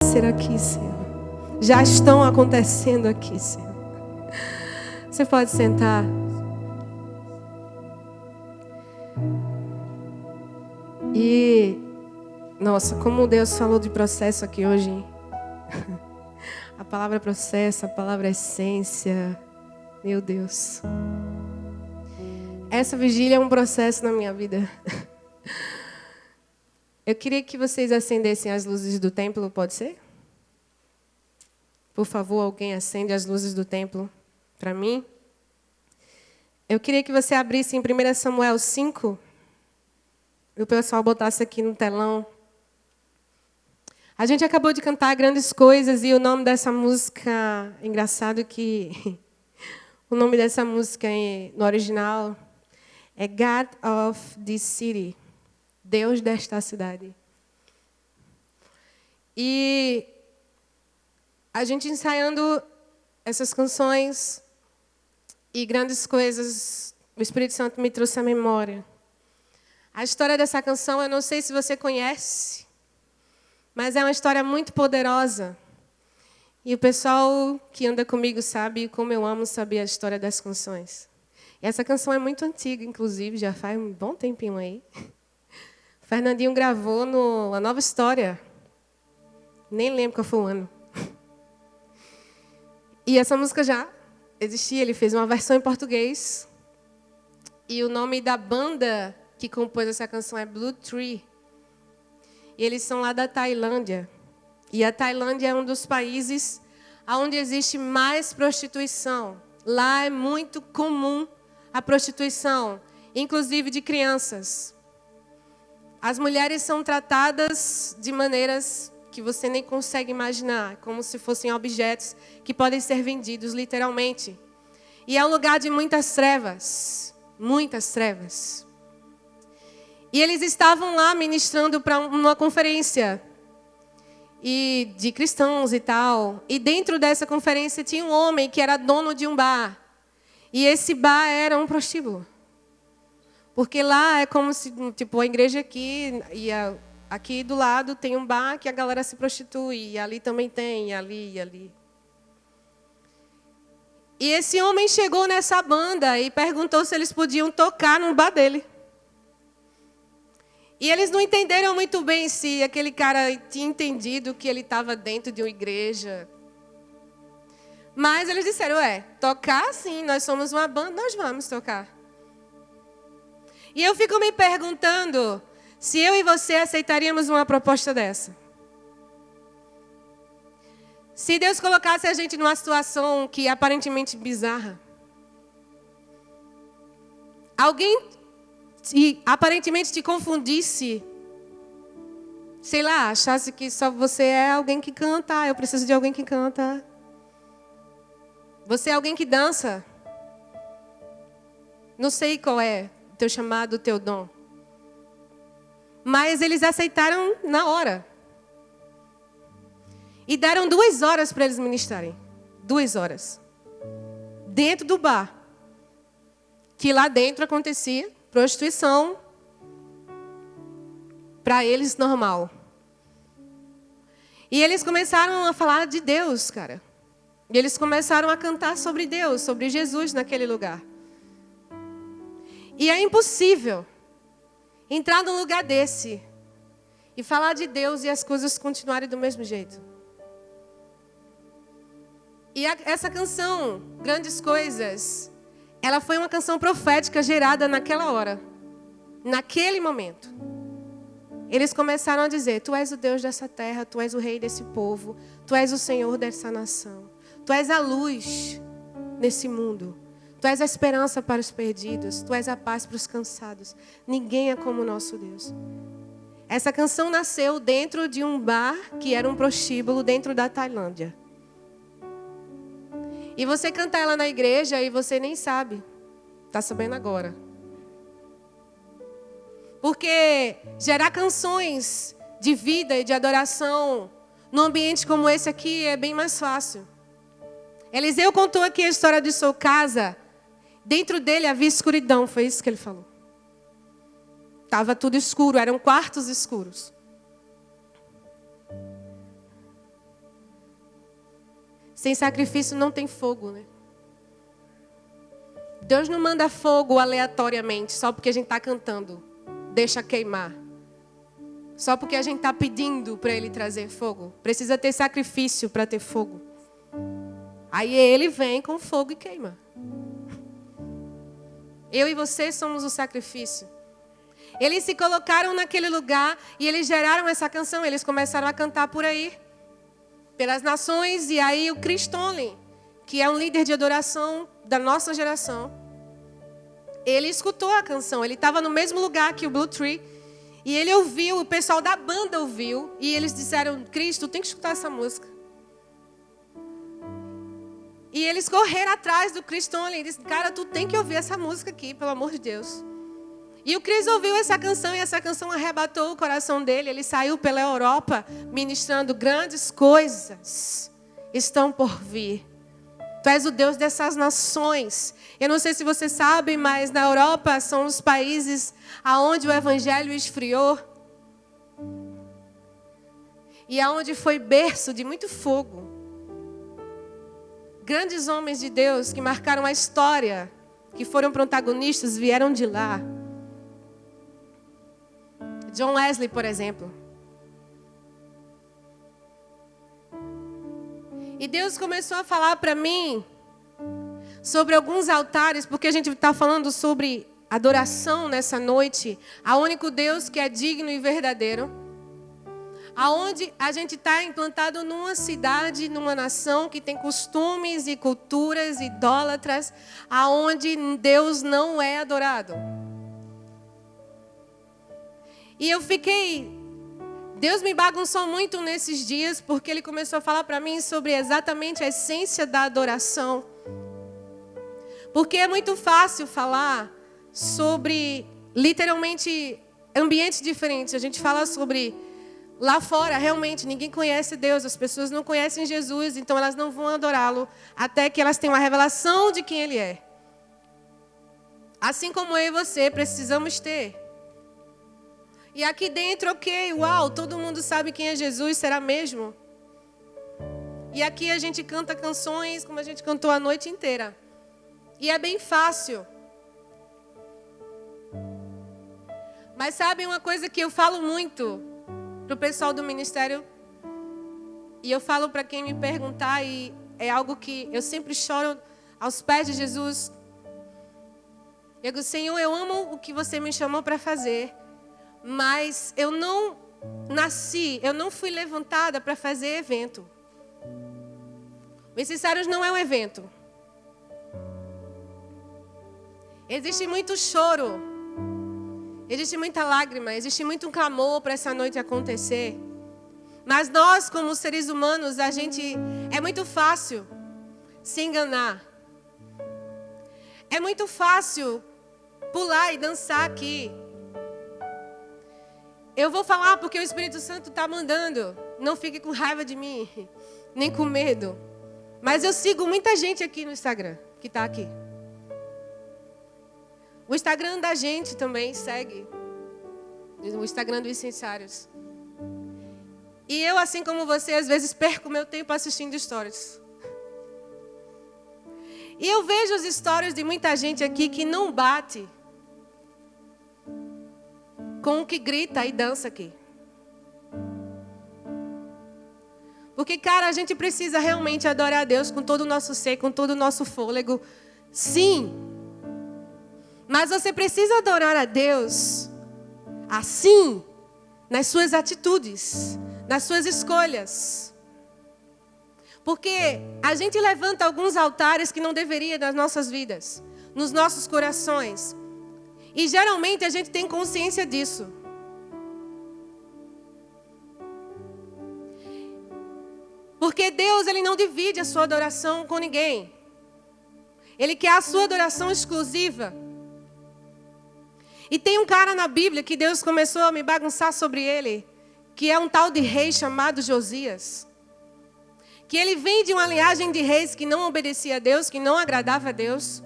acontecer aqui, Senhor. Já estão acontecendo aqui, Senhor. Você pode sentar. E, nossa, como Deus falou de processo aqui hoje, hein? A palavra processo, a palavra essência. Meu Deus. Essa vigília é um processo na minha vida. Eu queria que vocês acendessem as luzes do templo, pode ser? Por favor, alguém acende as luzes do templo para mim. Eu queria que você abrisse em 1 Samuel 5. E o pessoal botasse aqui no telão. A gente acabou de cantar Grandes Coisas e o nome dessa música, engraçado que o nome dessa música no original é God of this City, Deus desta cidade. E a gente ensaiando essas canções e Grandes Coisas, o Espírito Santo me trouxe à memória. A história dessa canção, eu não sei se você conhece, mas é uma história muito poderosa. E o pessoal que anda comigo sabe como eu amo saber a história das canções. E essa canção é muito antiga, inclusive, já faz um bom tempinho aí. O Fernandinho gravou no A Nova História. Nem lembro qual foi o ano. E essa música já existia, ele fez uma versão em português. E o nome da banda que compôs essa canção é Blue Tree. E eles são lá da Tailândia. E a Tailândia é um dos países onde existe mais prostituição. Lá é muito comum a prostituição, inclusive de crianças. As mulheres são tratadas de maneiras que você nem consegue imaginar, como se fossem objetos que podem ser vendidos literalmente. E é um lugar de muitas trevas, muitas trevas. E eles estavam lá ministrando para uma conferência e de cristãos e tal. E dentro dessa conferência tinha um homem que era dono de um bar. E esse bar era um prostíbulo. Porque lá é como se, tipo, a igreja aqui, aqui do lado tem um bar que a galera se prostitui. E ali também tem, e ali, e ali. E esse homem chegou nessa banda e perguntou se eles podiam tocar no bar dele. E eles não entenderam muito bem se aquele cara tinha entendido que ele estava dentro de uma igreja. Mas eles disseram, tocar sim, nós somos uma banda, nós vamos tocar. E eu fico me perguntando se eu e você aceitaríamos uma proposta dessa. Se Deus colocasse a gente numa situação que é aparentemente bizarra. Alguém aparentemente te confundisse, sei lá, achasse que só você é alguém que canta, eu preciso de alguém que canta. Você é alguém que dança. Não sei qual é o teu chamado, o teu dom. Mas eles aceitaram na hora. E deram 2 horas para eles ministrarem. 2 horas. Dentro do bar. Que lá dentro acontecia prostituição, para eles normal. E eles começaram a falar de Deus, cara. E eles começaram a cantar sobre Deus, sobre Jesus naquele lugar. E é impossível entrar num lugar desse e falar de Deus e as coisas continuarem do mesmo jeito. E essa canção, Grandes Coisas, ela foi uma canção profética gerada naquela hora. Naquele momento. Eles começaram a dizer, tu és o Deus dessa terra, tu és o rei desse povo, tu és o Senhor dessa nação. Tu és a luz nesse mundo. Tu és a esperança para os perdidos, tu és a paz para os cansados. Ninguém é como o nosso Deus. Essa canção nasceu dentro de um bar que era um prostíbulo dentro da Tailândia. E você canta ela na igreja e você nem sabe. Está sabendo agora. Porque gerar canções de vida e de adoração num ambiente como esse aqui é bem mais fácil. Eliseu contou aqui a história de sua casa. Dentro dele havia escuridão, foi isso que ele falou. Estava tudo escuro, eram quartos escuros. Sem sacrifício não tem fogo, né? Deus não manda fogo aleatoriamente, só porque a gente está cantando. Deixa queimar. Só porque a gente está pedindo para Ele trazer fogo. Precisa ter sacrifício para ter fogo. Aí Ele vem com fogo e queima. Eu e você somos o sacrifício. Eles se colocaram naquele lugar e eles geraram essa canção. Eles começaram a cantar por aí, pelas nações. E aí o Chris Tomlin, que é um líder de adoração da nossa geração, ele escutou a canção. Ele estava no mesmo lugar que o Blue Tree. E ele ouviu, o pessoal da banda ouviu. E eles disseram, Chris, tu tem que escutar essa música. E eles correram atrás do Chris Tomlin e disseram, cara, tu tem que ouvir essa música aqui, pelo amor de Deus. E o Chris ouviu essa canção e essa canção arrebatou o coração dele. Ele saiu pela Europa ministrando grandes coisas estão por vir. Tu és o Deus dessas nações. Eu não sei se você sabe, mas na Europa são os países aonde o evangelho esfriou. E aonde foi berço de muito fogo. Grandes homens de Deus que marcaram a história, que foram protagonistas, vieram de lá. John Wesley, por exemplo. E Deus começou a falar para mim sobre alguns altares, porque a gente está falando sobre adoração nessa noite, ao único Deus que é digno e verdadeiro. Aonde a gente está implantado numa cidade, numa nação que tem costumes e culturas idólatras, aonde Deus não é adorado. E eu fiquei... Deus me bagunçou muito nesses dias, porque Ele começou a falar para mim sobre exatamente a essência da adoração. Porque é muito fácil falar sobre, literalmente, ambientes diferentes. A gente fala sobre... Lá fora, realmente, ninguém conhece Deus. As pessoas não conhecem Jesus, então elas não vão adorá-lo até que elas tenham a revelação de quem Ele é. Assim como eu e você precisamos ter. E aqui dentro, ok, uau, todo mundo sabe quem é Jesus, será mesmo? E aqui a gente canta canções como a gente cantou a noite inteira. E é bem fácil. Mas sabe uma coisa que eu falo muito para o pessoal do ministério? E eu falo para quem me perguntar, e é algo que eu sempre choro aos pés de Jesus. Eu digo, Senhor, eu amo o que você me chamou para fazer, mas eu não nasci, eu não fui levantada para fazer evento. Necessários não é um evento. Existe muito choro, existe muita lágrima, existe muito clamor para essa noite acontecer. Mas nós, como seres humanos, é muito fácil se enganar. É muito fácil pular e dançar aqui. Eu vou falar porque o Espírito Santo está mandando. Não fique com raiva de mim, nem com medo. Mas eu sigo muita gente aqui no Instagram, que está aqui. O Instagram da gente também segue. O Instagram dos Incensários. E eu, assim como você, às vezes perco meu tempo assistindo stories. E eu vejo os stories de muita gente aqui que não bate com o que grita e dança aqui. Porque, cara, a gente precisa realmente adorar a Deus com todo o nosso ser, com todo o nosso fôlego. Sim. Mas você precisa adorar a Deus assim, nas suas atitudes, nas suas escolhas. Porque a gente levanta alguns altares que não deveria nas nossas vidas, nos nossos corações. E geralmente a gente tem consciência disso. Porque Deus, Ele não divide a sua adoração com ninguém. Ele quer a sua adoração exclusiva. E tem um cara na Bíblia que Deus começou a me bagunçar sobre ele, que é um tal de rei chamado Josias. Que ele vem de uma linhagem de reis que não obedecia a Deus, que não agradava a Deus.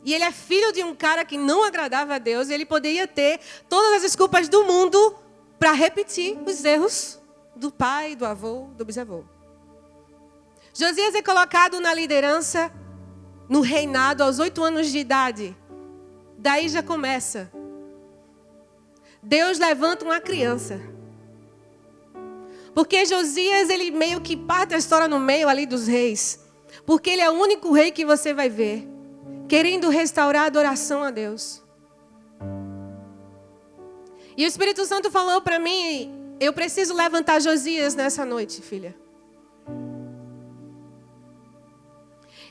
E ele é filho de um cara que não agradava a Deus. E ele poderia ter todas as desculpas do mundo para repetir os erros do pai, do avô, do bisavô. Josias é colocado na liderança, no reinado, aos 8 anos de idade. Daí já começa. Deus levanta uma criança. Porque Josias, ele meio que parte a história no meio ali dos reis. Porque ele é o único rei que você vai ver querendo restaurar a adoração a Deus. E o Espírito Santo falou para mim, eu preciso levantar Josias nessa noite, filha.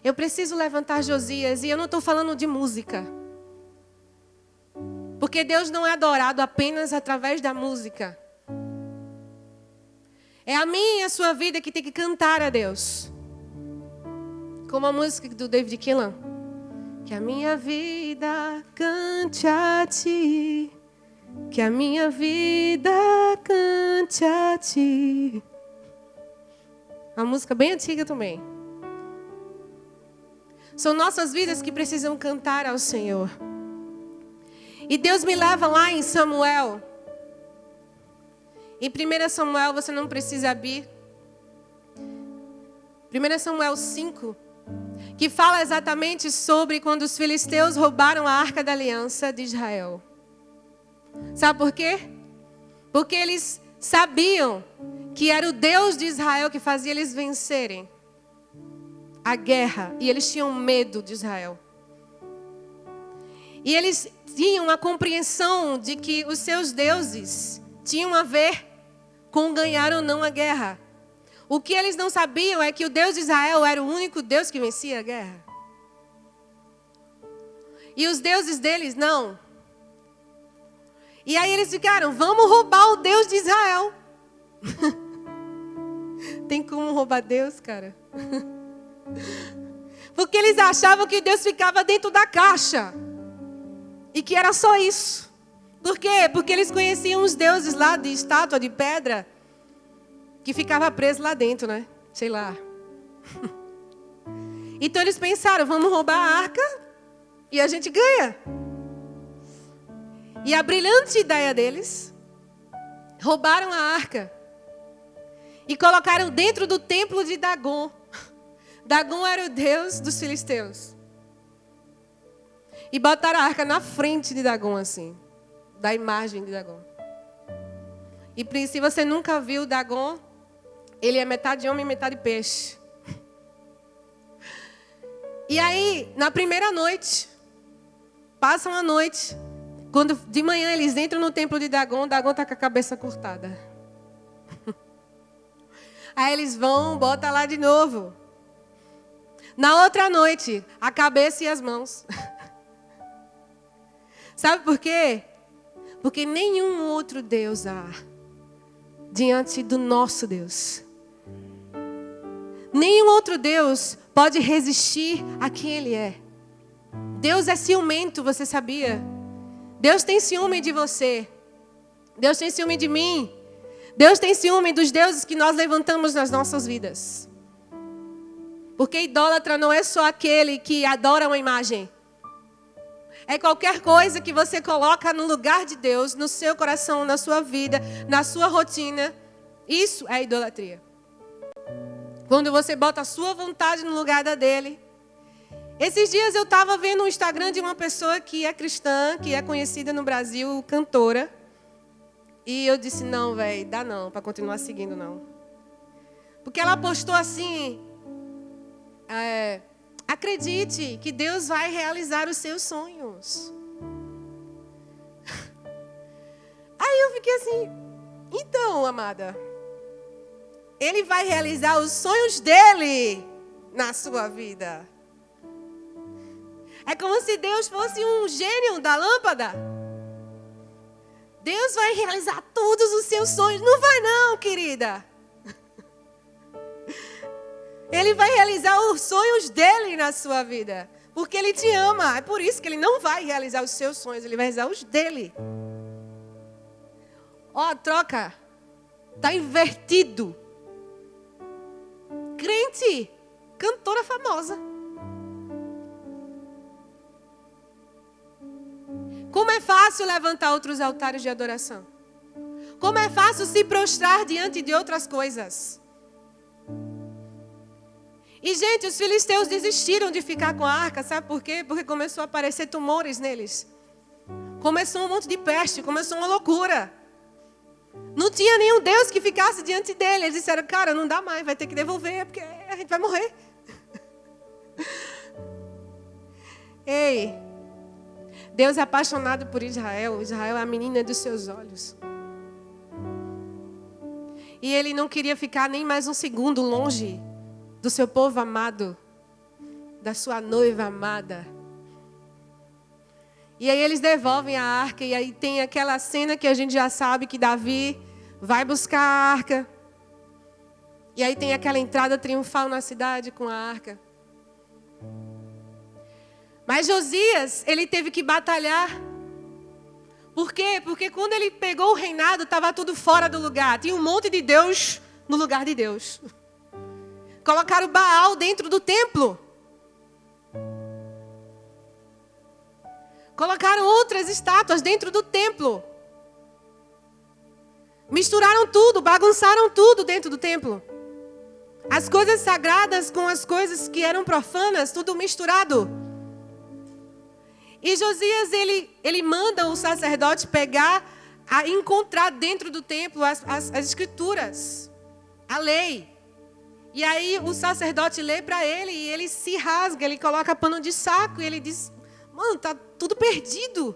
Eu preciso levantar Josias, e eu não estou falando de música. Porque Deus não é adorado apenas através da música. É a minha e a sua vida que tem que cantar a Deus. Como a música do David Keelan. Que a minha vida cante a ti. Que a minha vida cante a ti. Uma música bem antiga também. São nossas vidas que precisam cantar ao Senhor. E Deus me leva lá em Samuel. Em 1 Samuel, você não precisa abrir. 1 Samuel 5, que fala exatamente sobre quando os filisteus roubaram a Arca da Aliança de Israel. Sabe por quê? Porque eles sabiam que era o Deus de Israel que fazia eles vencerem a guerra. E eles tinham medo de Israel. E eles tinham a compreensão de que os seus deuses tinham a ver com ganhar ou não a guerra. O que eles não sabiam é que o Deus de Israel era o único Deus que vencia a guerra. E os deuses deles não. E aí eles ficaram, vamos roubar o Deus de Israel. Tem como roubar Deus, cara? Porque eles achavam que Deus ficava dentro da caixa. E que era só isso. Por quê? Porque eles conheciam os deuses lá de estátua, de pedra, que ficava preso lá dentro, né? Sei lá. Então eles pensaram, vamos roubar a arca e a gente ganha. E a brilhante ideia deles, roubaram a arca e colocaram dentro do templo de Dagon. Dagon era o deus dos filisteus. E botaram a arca na frente de Dagon, assim. Da imagem de Dagon. E se você nunca viu Dagon, ele é metade homem e metade peixe. E aí, na primeira noite, passam a noite. Quando de manhã eles entram no templo de Dagon, Dagon está com a cabeça cortada. Aí eles vão, botam lá de novo. Na outra noite, a cabeça e as mãos. Sabe por quê? Porque nenhum outro Deus há diante do nosso Deus. Nenhum outro Deus pode resistir a quem Ele é. Deus é ciumento, você sabia? Deus tem ciúme de você. Deus tem ciúme de mim. Deus tem ciúme dos deuses que nós levantamos nas nossas vidas. Porque idólatra não é só aquele que adora uma imagem. É qualquer coisa que você coloca no lugar de Deus, no seu coração, na sua vida, na sua rotina. Isso é idolatria. Quando você bota a sua vontade no lugar da dele. Esses dias eu estava vendo um Instagram de uma pessoa que é cristã, que é conhecida no Brasil, cantora. E eu disse, não, velho, dá não, para continuar seguindo, não. Porque ela postou assim... acredite que Deus vai realizar os seus sonhos. Aí eu fiquei assim, então, amada, Ele vai realizar os sonhos dele na sua vida. É como se Deus fosse um gênio da lâmpada. Deus vai realizar todos os seus sonhos. Não vai não, querida. Ele vai realizar os sonhos dele na sua vida. Porque Ele te ama. É por isso que Ele não vai realizar os seus sonhos. Ele vai realizar os dele. Ó, troca. Está invertido. Crente. Cantora famosa. Como é fácil levantar outros altares de adoração. Como é fácil se prostrar diante de outras coisas. E, gente, os filisteus desistiram de ficar com a arca, sabe por quê? Porque começou a aparecer tumores neles. Começou um monte de peste, começou uma loucura. Não tinha nenhum Deus que ficasse diante dele. Eles disseram, cara, não dá mais, vai ter que devolver, porque a gente vai morrer. Ei, Deus é apaixonado por Israel. Israel é a menina dos seus olhos. E Ele não queria ficar nem mais um segundo longe do seu povo amado, da sua noiva amada. E aí eles devolvem a arca, e aí tem aquela cena que a gente já sabe que Davi vai buscar a arca. E aí tem aquela entrada triunfal na cidade com a arca. Mas Josias, ele teve que batalhar. Por quê? Porque quando ele pegou o reinado, estava tudo fora do lugar. Tinha um monte de Deus no lugar de Deus. Colocaram Baal dentro do templo. Colocaram outras estátuas dentro do templo. Misturaram tudo, bagunçaram tudo dentro do templo. As coisas sagradas com as coisas que eram profanas, tudo misturado. E Josias, ele manda o sacerdote pegar, encontrar dentro do templo as escrituras, a lei. E aí o sacerdote lê para ele e ele se rasga, ele coloca pano de saco e ele diz, mano, tá tudo perdido.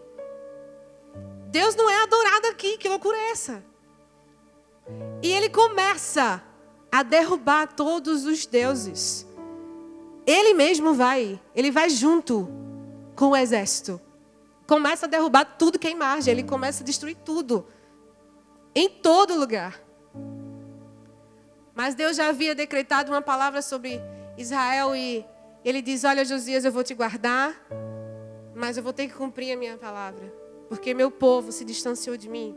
Deus não é adorado aqui, que loucura é essa? E ele começa a derrubar todos os deuses. Ele mesmo ele vai junto com o exército. Começa a derrubar tudo que é imagem, ele começa a destruir tudo. Em todo lugar. Mas Deus já havia decretado uma palavra sobre Israel e ele diz, olha Josias, eu vou te guardar, mas eu vou ter que cumprir a minha palavra, porque meu povo se distanciou de mim.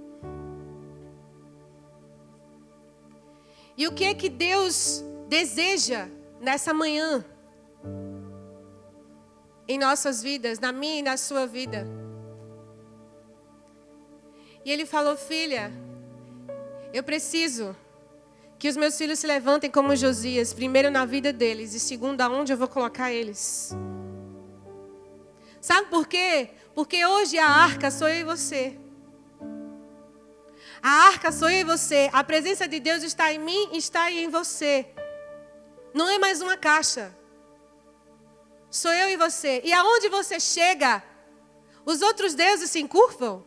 E o que é que Deus deseja nessa manhã? Em nossas vidas, na minha e na sua vida. E ele falou, filha, eu preciso que os meus filhos se levantem como Josias, primeiro na vida deles e segundo aonde eu vou colocar eles. Sabe por quê? Porque hoje a arca sou eu e você. A arca sou eu e você. A presença de Deus está em mim e está em você. Não é mais uma caixa. Sou eu e você. E aonde você chega, os outros deuses se encurvam.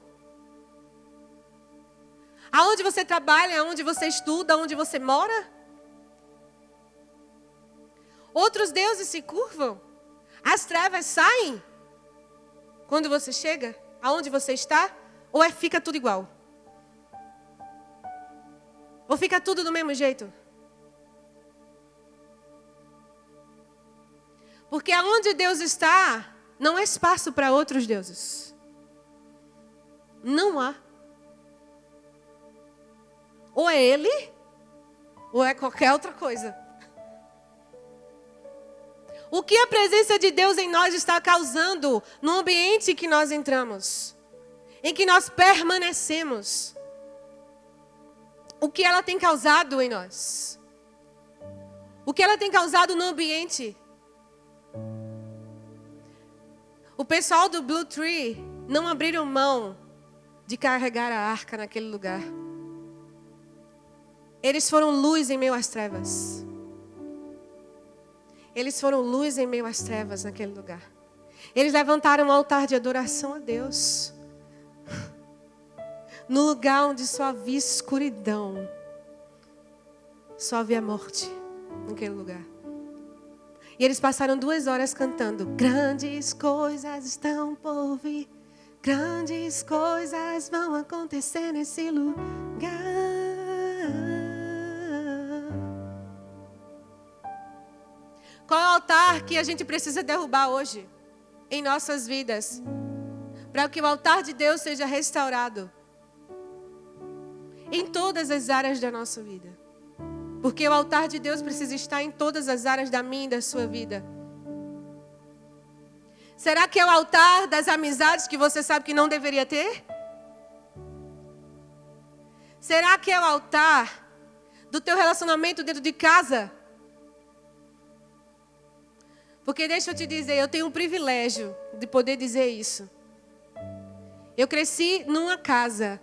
Aonde você trabalha, aonde você estuda, aonde você mora. Outros deuses se curvam. As trevas saem. Quando você chega, aonde você está, ou fica tudo igual? Ou fica tudo do mesmo jeito? Porque aonde Deus está, não há espaço para outros deuses. Não há. Ou é Ele, ou é qualquer outra coisa. O que a presença de Deus em nós está causando no ambiente que nós entramos, em que nós permanecemos? O que ela tem causado em nós? O que ela tem causado no ambiente? O pessoal do Blue Tree não abriram mão de carregar a arca naquele lugar. Eles foram luz em meio às trevas. Eles foram luz em meio às trevas naquele lugar. Eles levantaram um altar de adoração a Deus. No lugar onde só havia escuridão, só havia morte naquele lugar. E eles passaram 2 horas cantando. Grandes coisas estão por vir. Grandes coisas vão acontecer nesse lugar. Qual é o altar que a gente precisa derrubar hoje em nossas vidas? Para que o altar de Deus seja restaurado em todas as áreas da nossa vida. Porque o altar de Deus precisa estar em todas as áreas da minha e da sua vida. Será que é o altar das amizades que você sabe que não deveria ter? Será que é o altar do teu relacionamento dentro de casa? Porque deixa eu te dizer, eu tenho um privilégio de poder dizer isso. Eu cresci numa casa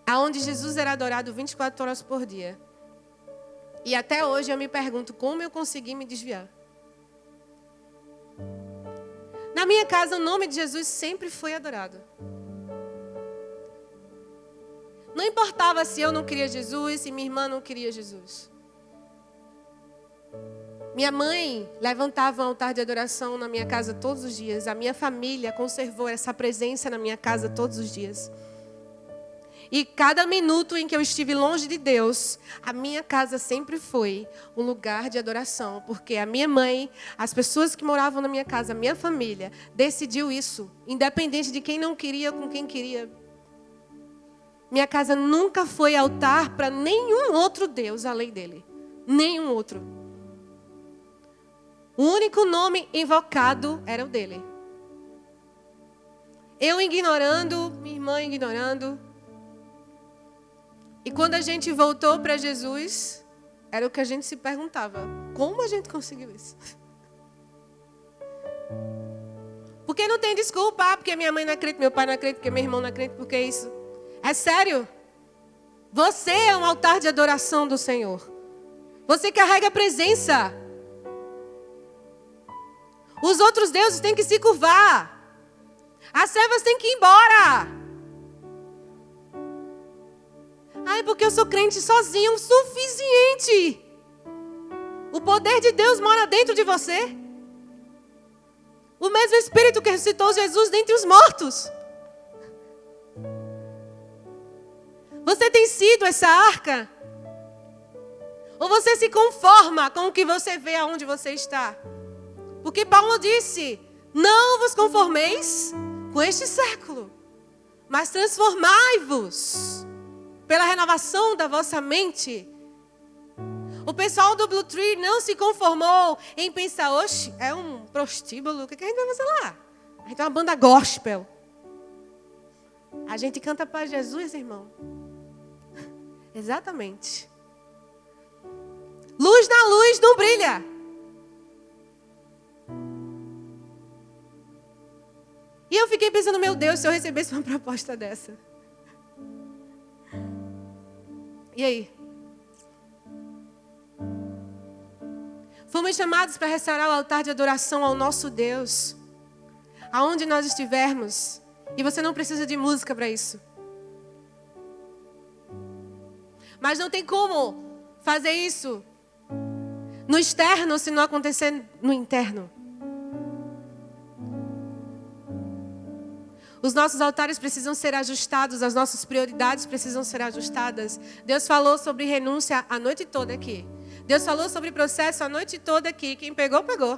onde Jesus era adorado 24 horas por dia. E até hoje eu me pergunto como eu consegui me desviar. Na minha casa, o nome de Jesus sempre foi adorado. Não importava se eu não queria Jesus, se minha irmã não queria Jesus. Minha mãe levantava um altar de adoração na minha casa todos os dias. A minha família conservou essa presença na minha casa todos os dias. E cada minuto em que eu estive longe de Deus, a minha casa sempre foi um lugar de adoração. Porque a minha mãe, as pessoas que moravam na minha casa, a minha família, decidiu isso. Independente de quem não queria com quem queria. Minha casa nunca foi altar para nenhum outro Deus além dele. Nenhum outro. O único nome invocado era o dele. Eu ignorando, minha irmã ignorando. E quando a gente voltou para Jesus, era o que a gente se perguntava. Como a gente conseguiu isso? Porque não tem desculpa. Porque minha mãe não acredita, meu pai não acredita, porque meu irmão não acredita, porque isso. É sério. Você é um altar de adoração do Senhor. Você carrega a presença. Os outros deuses têm que se curvar. As servas têm que ir embora. Ai, porque eu sou crente sozinho, o suficiente. O poder de Deus mora dentro de você. O mesmo Espírito que ressuscitou Jesus dentre os mortos. Você tem sido essa arca? Ou você se conforma com o que você vê aonde você está? Porque Paulo disse, não vos conformeis com este século, mas transformai-vos pela renovação da vossa mente. O pessoal do Blue Tree não se conformou em pensar, oxe, é um prostíbulo, o que a gente vai fazer lá? A gente é uma banda gospel. A gente canta para Jesus, irmão. Exatamente. Luz na luz não brilha. E eu fiquei pensando, meu Deus, se eu recebesse uma proposta dessa. E aí? Fomos chamados para restaurar o altar de adoração ao nosso Deus. Aonde nós estivermos. E você não precisa de música para isso. Mas não tem como fazer isso no externo se não acontecer no interno. Os nossos altares precisam ser ajustados, as nossas prioridades precisam ser ajustadas. Deus falou sobre renúncia a noite toda aqui. Deus falou sobre processo a noite toda aqui. Quem pegou, pegou.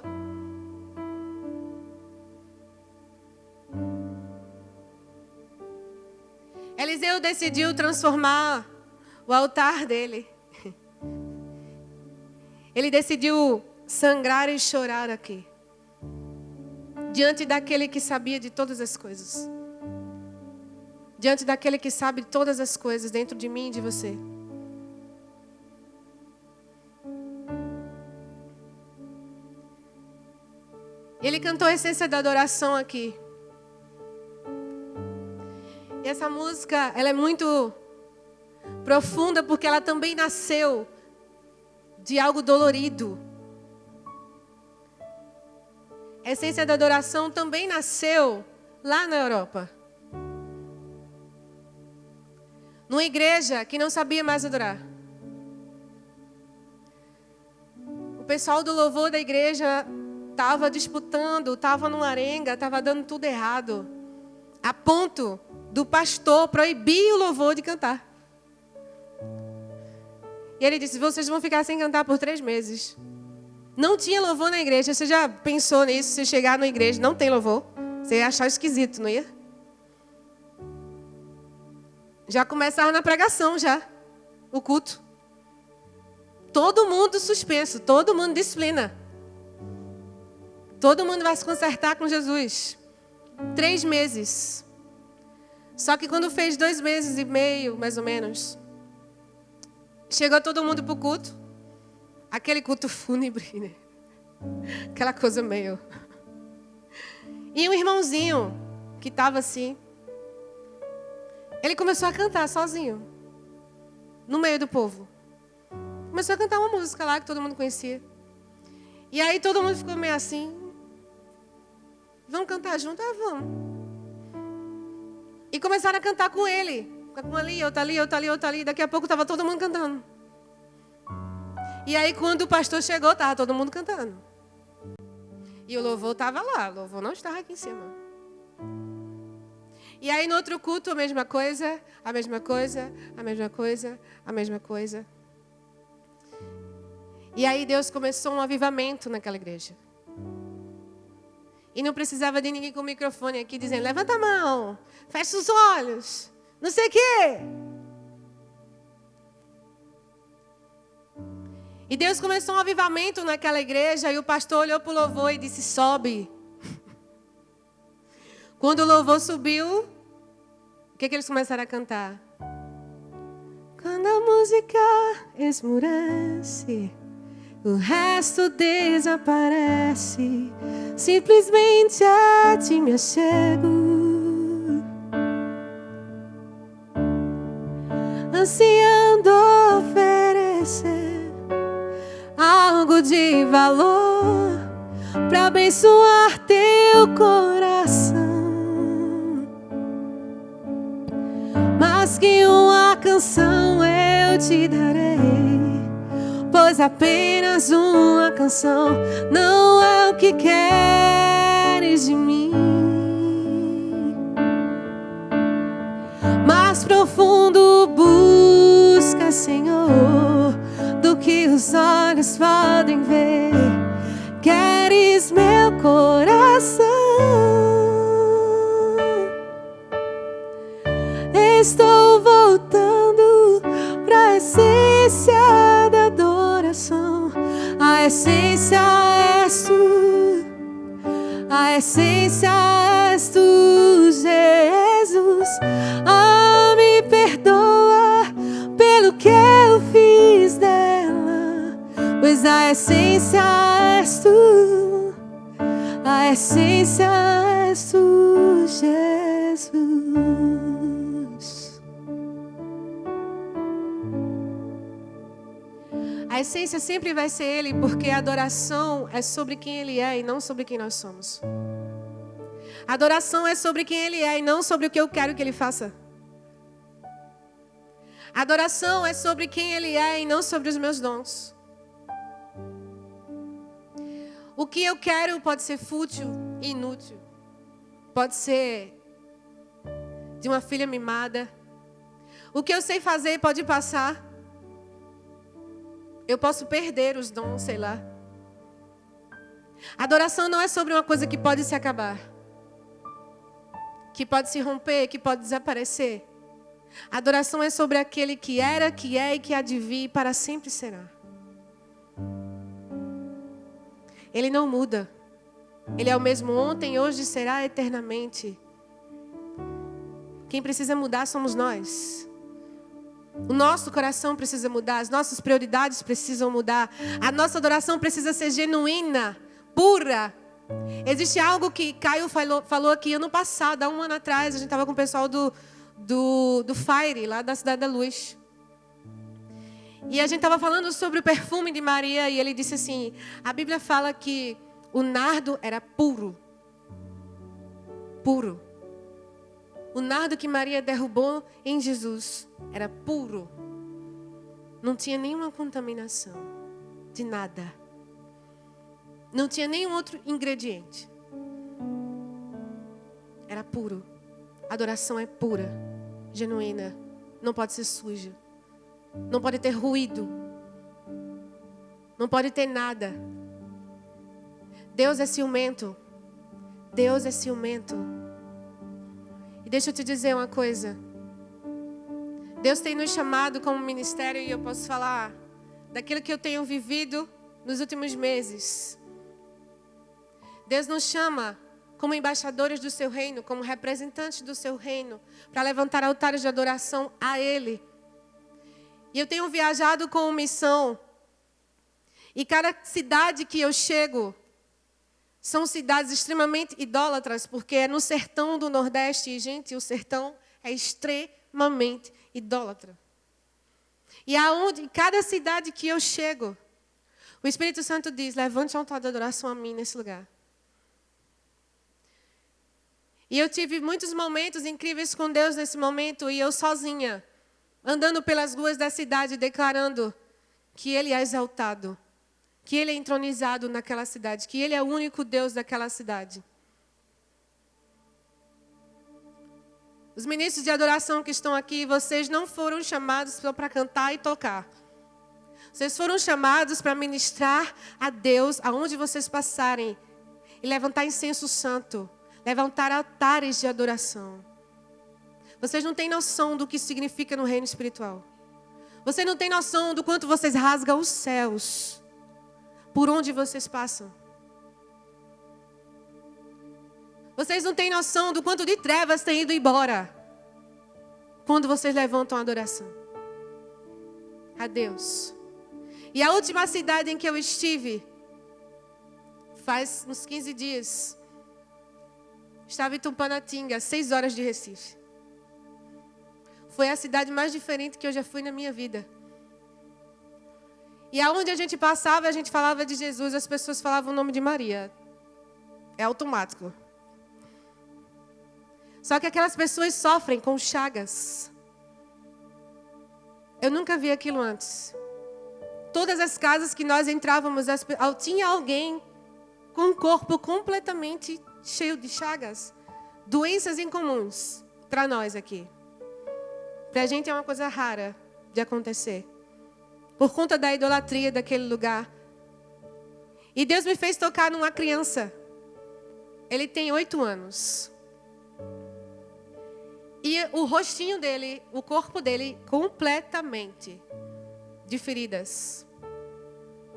Eliseu decidiu transformar o altar dele. Ele decidiu sangrar e chorar aqui. Diante daquele que sabia de todas as coisas. Diante daquele que sabe de todas as coisas dentro de mim e de você. Ele cantou a essência da adoração aqui. E essa música, ela é muito profunda porque ela também nasceu de algo dolorido. A essência da adoração também nasceu lá na Europa. Numa igreja que não sabia mais adorar. O pessoal do louvor da igreja estava disputando, estava numa arenga, estava dando tudo errado. A ponto do pastor proibir o louvor de cantar. E ele disse, vocês vão ficar sem cantar por 3 meses. Não tinha louvor na igreja. Você já pensou nisso? Se chegar na igreja não tem louvor? Você ia achar esquisito, não ia? Já começava na pregação, já. O culto. Todo mundo suspenso. Todo mundo disciplina. Todo mundo vai se consertar com Jesus. 3 meses. Só que quando fez 2 meses e meio, mais ou menos, chegou todo mundo para o culto. Aquele culto fúnebre, né? Aquela coisa meio... E um irmãozinho que estava assim, ele começou a cantar sozinho, no meio do povo. Começou a cantar uma música lá que todo mundo conhecia. E aí todo mundo ficou meio assim, vamos cantar junto? Ah, vamos. E começaram a cantar com ele. Um ali, outro ali, outro ali, outro ali. Daqui a pouco estava todo mundo cantando. E aí quando o pastor chegou, estava todo mundo cantando. E o louvor estava lá, o louvor não estava aqui em cima. E aí no outro culto, a mesma coisa, a mesma coisa, a mesma coisa, a mesma coisa. E aí Deus começou um avivamento naquela igreja. E não precisava de ninguém com o microfone aqui dizendo, levanta a mão, fecha os olhos, não sei o quê. E Deus começou um avivamento naquela igreja e o pastor olhou para o louvor e disse, sobe. Quando o louvor subiu, o que eles começaram a cantar? Quando a música esmurece, o resto desaparece, simplesmente a ti me achego, ansiando oferecer algo de valor para abençoar teu coração. Mas que uma canção eu te darei, pois apenas uma canção não é o que queres de mim. Mais profundo busca, Senhor, do que os olhos podem ver. Queres meu coração. Estou voltando para a essência da adoração. A essência és tu, a essência és tu, Jesus. Ah, me perdoa pelo que eu fiz dela, pois a essência és tu, a essência és tu, Jesus. A essência sempre vai ser Ele, porque a adoração é sobre quem Ele é e não sobre quem nós somos. A adoração é sobre quem Ele é e não sobre o que eu quero que Ele faça. A adoração é sobre quem Ele é e não sobre os meus dons. O que eu quero pode ser fútil e inútil. Pode ser de uma filha mimada. O que eu sei fazer pode passar. Eu posso perder os dons, sei lá. Adoração não é sobre uma coisa que pode se acabar, que pode se romper, que pode desaparecer. Adoração é sobre aquele que era, que é e que há de vir e para sempre será. Ele não muda. Ele é o mesmo ontem, hoje e será eternamente. Quem precisa mudar somos nós. O nosso coração precisa mudar, as nossas prioridades precisam mudar. A nossa adoração precisa ser genuína, pura. Existe algo que Caio falou aqui ano passado, há um ano atrás, a gente estava com o pessoal do Fire, lá da Cidade da Luz. E a gente estava falando sobre o perfume de Maria e ele disse assim, a Bíblia fala que o nardo era puro. Puro. O nardo que Maria derrubou em Jesus era puro. Não tinha nenhuma contaminação de nada. Não tinha nenhum outro ingrediente. Era puro. A adoração é pura, genuína. Não pode ser suja. Não pode ter ruído. Não pode ter nada. Deus é ciumento. Deus é ciumento. E deixa eu te dizer uma coisa. Deus tem nos chamado como ministério e eu posso falar daquilo que eu tenho vivido nos últimos meses. Deus nos chama como embaixadores do seu reino, como representantes do seu reino, para levantar altares de adoração a Ele. E eu tenho viajado com missão. E cada cidade que eu chego, são cidades extremamente idólatras, porque é no sertão do Nordeste. E, gente, o sertão é extremamente idólatra. E em cada cidade que eu chego, o Espírito Santo diz, levante um altar de adoração a mim nesse lugar. E eu tive muitos momentos incríveis com Deus nesse momento, e eu sozinha, andando pelas ruas da cidade, declarando que Ele é exaltado, que Ele é entronizado naquela cidade, que Ele é o único Deus daquela cidade. Os ministros de adoração que estão aqui, vocês não foram chamados só para cantar e tocar. Vocês foram chamados para ministrar a Deus aonde vocês passarem e levantar incenso santo, levantar altares de adoração. Vocês não têm noção do que isso significa no reino espiritual. Vocês não têm noção do quanto vocês rasgam os céus por onde vocês passam. Vocês não têm noção do quanto de trevas tem ido embora quando vocês levantam a adoração a Deus. E a última cidade em que eu estive, faz uns 15 dias, estava em Tupanatinga, 6 horas de Recife. Foi a cidade mais diferente que eu já fui na minha vida. E aonde a gente passava, a gente falava de Jesus, as pessoas falavam o nome de Maria. É automático. Só que aquelas pessoas sofrem com chagas. Eu nunca vi aquilo antes. Todas as casas que nós entrávamos, tinha alguém com um corpo completamente cheio de chagas. Doenças incomuns para nós aqui. Para a gente é uma coisa rara de acontecer. Por conta da idolatria daquele lugar. E Deus me fez tocar numa criança. Ele tem 8 anos. E o rostinho dele, o corpo dele, completamente de feridas.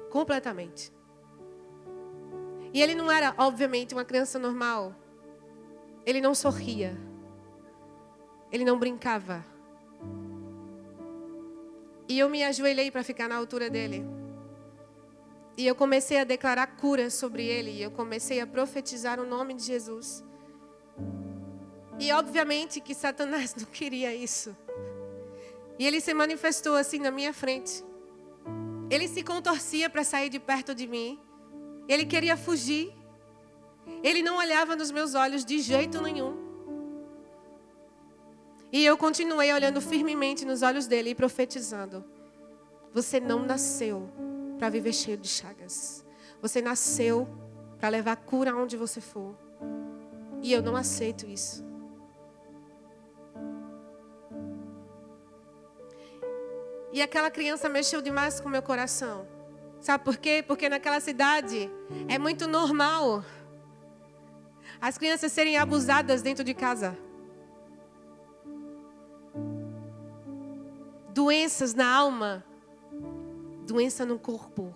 Completamente. E ele não era, obviamente, uma criança normal. Ele não sorria. Ele não brincava. E eu me ajoelhei para ficar na altura dele. E eu comecei a declarar cura sobre ele. E eu comecei a profetizar o nome de Jesus. E obviamente que Satanás não queria isso. E ele se manifestou assim na minha frente. Ele se contorcia para sair de perto de mim. Ele queria fugir. Ele não olhava nos meus olhos de jeito nenhum. E eu continuei olhando firmemente nos olhos dele e profetizando. Você não nasceu para viver cheio de chagas. Você nasceu para levar cura aonde você for. E eu não aceito isso. E aquela criança mexeu demais com o meu coração. Sabe por quê? Porque naquela cidade é muito normal as crianças serem abusadas dentro de casa. Doenças na alma, doença no corpo,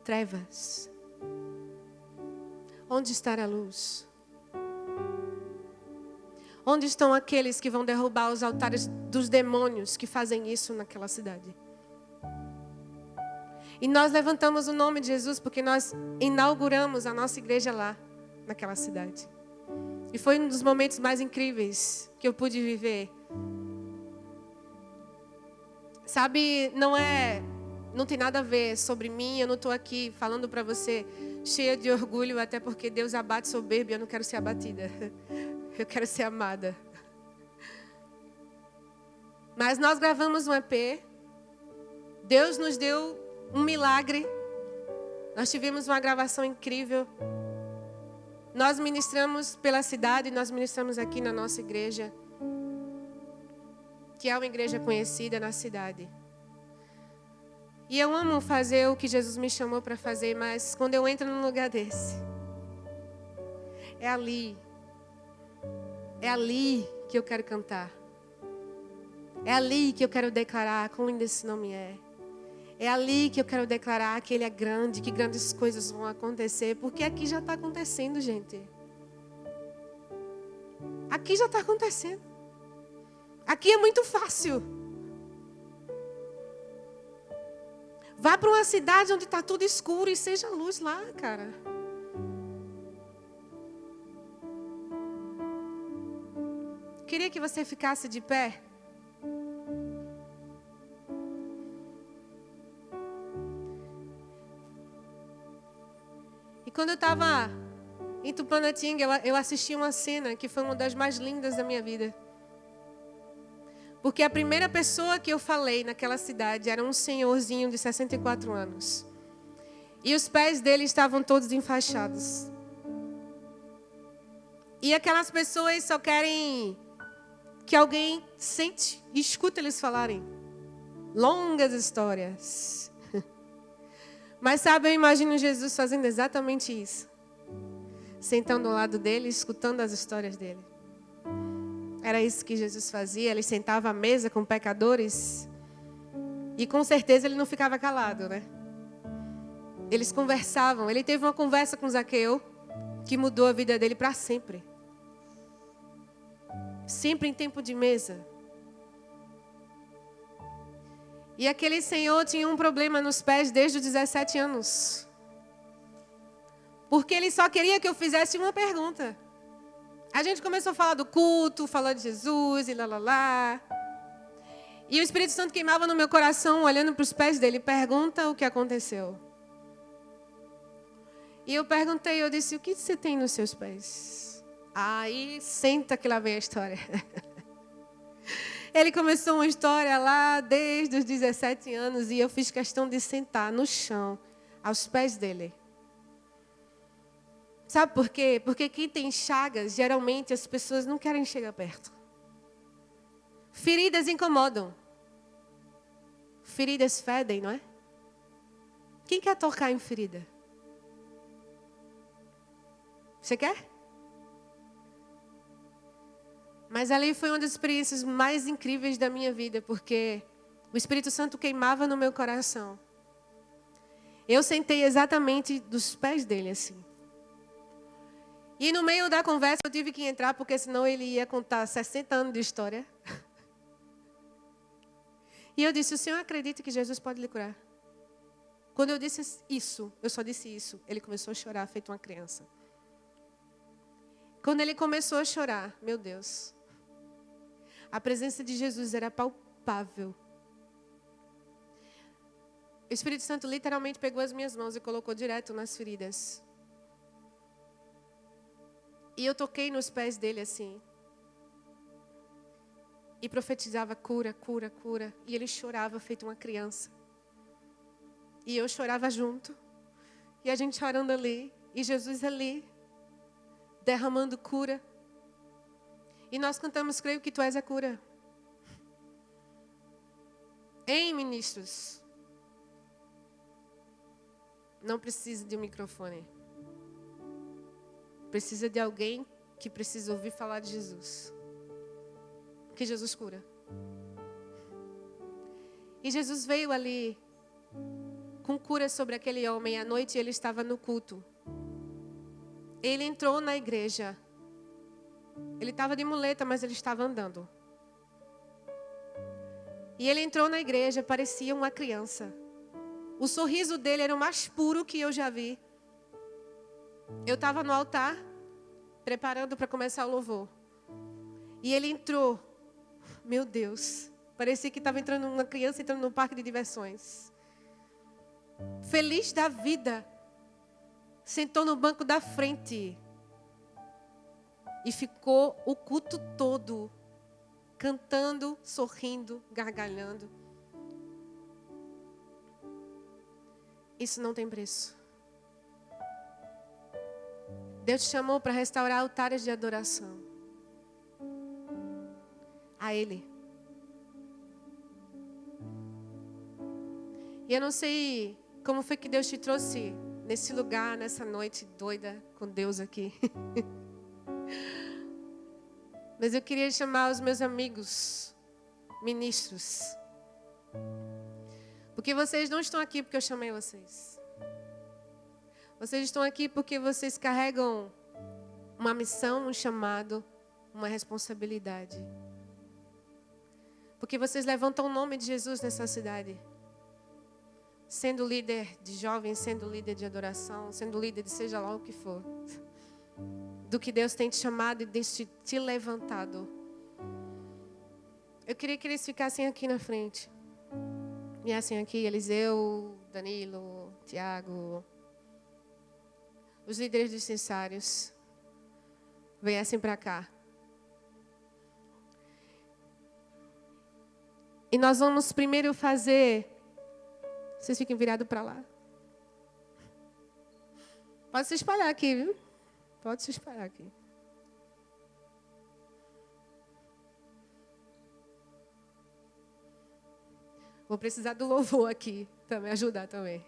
trevas. Onde está a luz? Onde estão aqueles que vão derrubar os altares dos demônios que fazem isso naquela cidade? E nós levantamos o nome de Jesus porque nós inauguramos a nossa igreja lá, naquela cidade. E foi um dos momentos mais incríveis que eu pude viver. Sabe, não tem nada a ver sobre mim. Eu não estou aqui falando para você cheia de orgulho, até porque Deus abate soberbo e eu não quero ser abatida. Eu quero ser amada. Mas nós gravamos um EP. Deus nos deu um milagre. Nós tivemos uma gravação incrível. Nós ministramos pela cidade, nós ministramos aqui na nossa igreja, que é uma igreja conhecida na cidade. E eu amo fazer o que Jesus me chamou para fazer, mas quando eu entro num lugar desse, é ali que eu quero cantar. É ali que eu quero declarar quão lindo esse nome é. É ali que eu quero declarar que Ele é grande, que grandes coisas vão acontecer. Porque aqui já está acontecendo, gente. Aqui já está acontecendo. Aqui é muito fácil. Vá para uma cidade onde está tudo escuro e seja luz lá, cara. Queria que você ficasse de pé. E quando eu estava em Tupanatinga, eu assisti uma cena que foi uma das mais lindas da minha vida. Porque a primeira pessoa que eu falei naquela cidade era um senhorzinho de 64 anos. E os pés dele estavam todos enfaixados. E aquelas pessoas só querem que alguém sente e escuta eles falarem. Longas histórias. Mas sabe, eu imagino Jesus fazendo exatamente isso. Sentando ao lado dele, escutando as histórias dele. Era isso que Jesus fazia. Ele sentava à mesa com pecadores. E com certeza ele não ficava calado, né? Eles conversavam. Ele teve uma conversa com Zaqueu que mudou a vida dele para sempre. Sempre em tempo de mesa. E aquele senhor tinha um problema nos pés desde os 17 anos. Porque ele só queria que eu fizesse uma pergunta. A gente começou a falar do culto, falar de Jesus e lá. E o Espírito Santo queimava no meu coração, olhando para os pés dele. Pergunta o que aconteceu. E eu perguntei, eu disse, o que você tem nos seus pés? Aí, senta que lá vem a história. Ele começou uma história lá desde os 17 anos e eu fiz questão de sentar no chão, aos pés dele. Sabe por quê? Porque quem tem chagas, geralmente as pessoas não querem chegar perto. Feridas incomodam. Feridas fedem, não é? Quem quer tocar em ferida? Você quer? Mas ali foi uma das experiências mais incríveis da minha vida, porque o Espírito Santo queimava no meu coração. Eu sentei exatamente dos pés dele, assim. E no meio da conversa eu tive que entrar, porque senão ele ia contar 60 anos de história. E eu disse, o senhor acredita que Jesus pode lhe curar? Quando eu disse isso, eu só disse isso, ele começou a chorar, feito uma criança. Quando ele começou a chorar, meu Deus, a presença de Jesus era palpável. O Espírito Santo literalmente pegou as minhas mãos e colocou direto nas feridas. E eu toquei nos pés dele assim. E profetizava cura, cura, cura. E ele chorava feito uma criança. E eu chorava junto. E a gente chorando ali. E Jesus ali. Derramando cura. E nós cantamos, creio que tu és a cura. Hein, ministros? Não precisa de um microfone. Precisa de alguém que precisa ouvir falar de Jesus. Que Jesus cura. E Jesus veio ali com cura sobre aquele homem. À noite ele estava no culto. Ele entrou na igreja. Ele estava de muleta, mas ele estava andando. E ele entrou na igreja, parecia uma criança. O sorriso dele era o mais puro que eu já vi. Eu estava no altar, preparando para começar o louvor. E ele entrou. Meu Deus. Parecia que estava entrando uma criança entrando num parque de diversões. Feliz da vida. Sentou no banco da frente. E ficou o culto todo. Cantando, sorrindo, gargalhando. Isso não tem preço. Deus te chamou para restaurar altares de adoração. A Ele. E eu não sei como foi que Deus te trouxe nesse lugar, nessa noite doida com Deus aqui. Mas eu queria chamar os meus amigos, ministros. Porque vocês não estão aqui porque eu chamei vocês. Vocês estão aqui porque vocês carregam uma missão, um chamado, uma responsabilidade. Porque vocês levantam o nome de Jesus nessa cidade. sendo líder de jovens, sendo líder de adoração, sendo líder de seja lá o que for, do que Deus tem te chamado e te levantado. Eu queria que eles ficassem aqui na frente. Viessem aqui, Eliseu, Danilo, Tiago, os líderes dispensários. Viessem para cá. E nós vamos primeiro fazer... Vocês fiquem virados para lá. Pode se espalhar aqui, viu? Pode se espalhar aqui. Vou precisar do louvor aqui, para me ajudar também.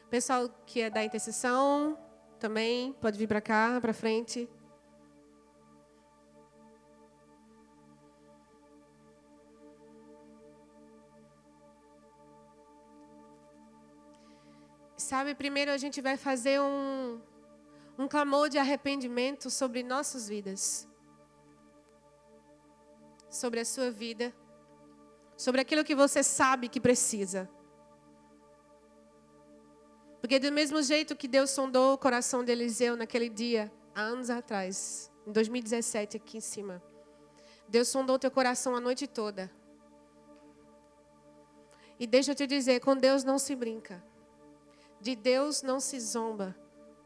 Pessoal que é da intercessão, também pode vir para cá, para frente. Sabe, primeiro a gente vai fazer um clamor de arrependimento sobre nossas vidas. Sobre a sua vida. Sobre aquilo que você sabe que precisa. Porque do mesmo jeito que Deus sondou o coração de Eliseu naquele dia, há anos atrás, em 2017, aqui em cima. Deus sondou teu coração a noite toda. E deixa eu te dizer, com Deus não se brinca. De Deus não se zomba.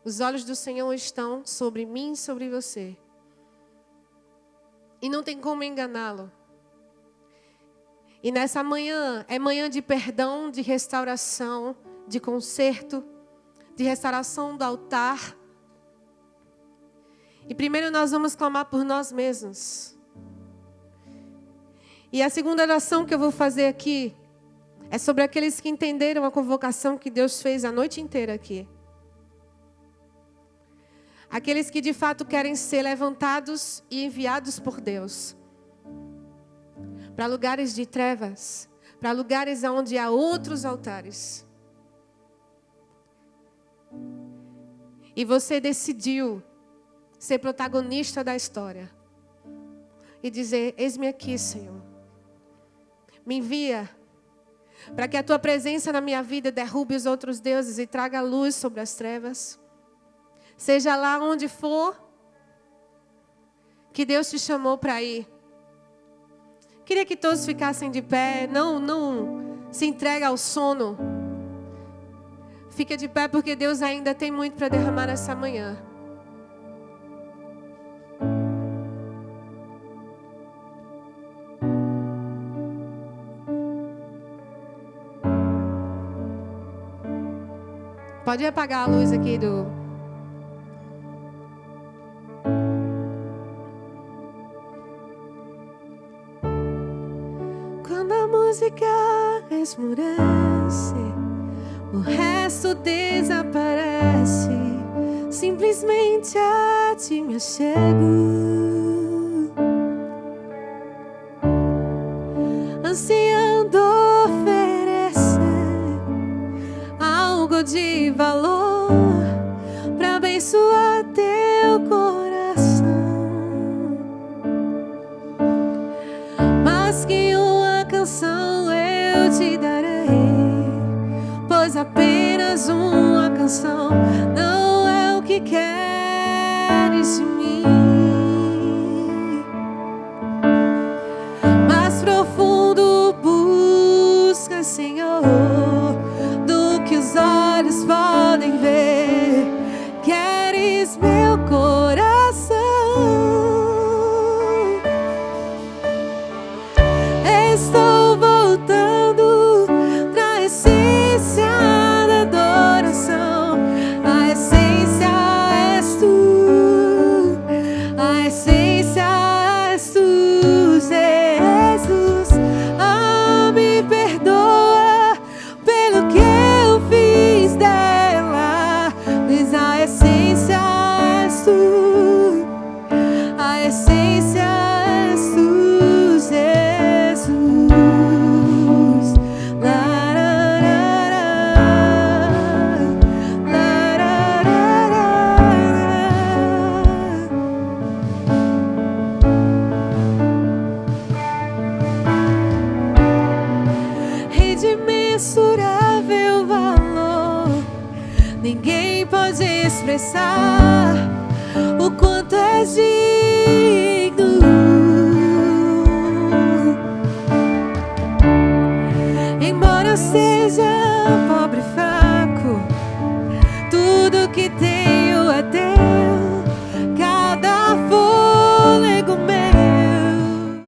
Os olhos do Senhor estão sobre mim e sobre você. E não tem como enganá-lo. E nessa manhã, é manhã de perdão, de restauração, de conserto, de restauração do altar. E primeiro nós vamos clamar por nós mesmos. E a segunda oração que eu vou fazer aqui é sobre aqueles que entenderam a convocação que Deus fez a noite inteira aqui. Aqueles que de fato querem ser levantados e enviados por Deus. Para lugares de trevas. Para lugares onde há outros altares. E você decidiu ser protagonista da história. E dizer, eis-me aqui, Senhor. Me envia. Para que a tua presença na minha vida derrube os outros deuses e traga luz sobre as trevas. Seja lá onde for que Deus te chamou para ir. Queria que todos ficassem de pé. Não se entregue ao sono. Fica de pé porque Deus ainda tem muito para derramar essa manhã. Pode apagar a luz aqui do... Quando a música esmurece, o resto desaparece. Simplesmente a ti me achego, ansiando oferecer algo de valor para abençoar teu coração. Mais que uma canção eu te darei, pois apenas uma canção não é o que queres de mim. Mais profundo busca, Senhor, do que os olhos podem ver. Queres meu coração. Estou voltando pra essência da adoração. A essência és tu. expressar o quanto és digno. Embora eu seja pobre e fraco, tudo que tenho